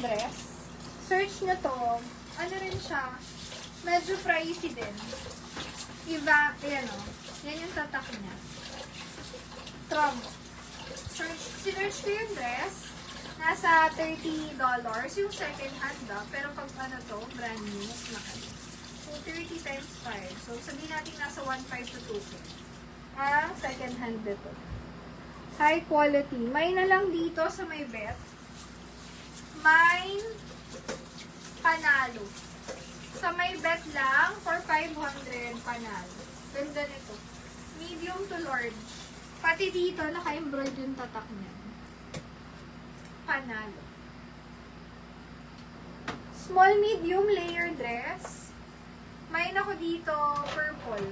dress. Search nyo to. Ano rin siya? Medyo pricey din. Ayan o. Yan yung tatak niya. Trump. Search ko yung dress. Nasa $30 yung second hand pero pag ano to, brand new, mas mahal. So, 30 times 5. So, sabihin natin nasa 1.5 to 2K. Second hand dito. High quality. May na lang dito sa may bet. May panalo. Sa may bet lang, for 500 panalo. Ganda nito. Medium to large. Pati dito, naka-embroid yung tatak niya. Panalo. Small, medium, layer dress. May ako dito, purple.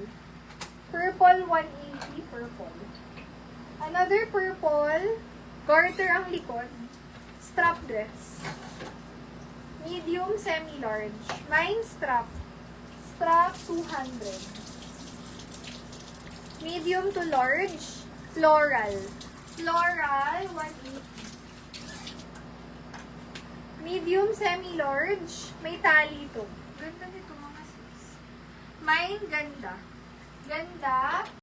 Purple 180, purple. Another purple, garter ang likod. Strap dress. Medium, semi-large. Mine strap. Strap 200. Medium to large, floral. Floral 180. Medium, semi-large, may tali to. Ganda nito mga sis. Mine, ganda. Ganda.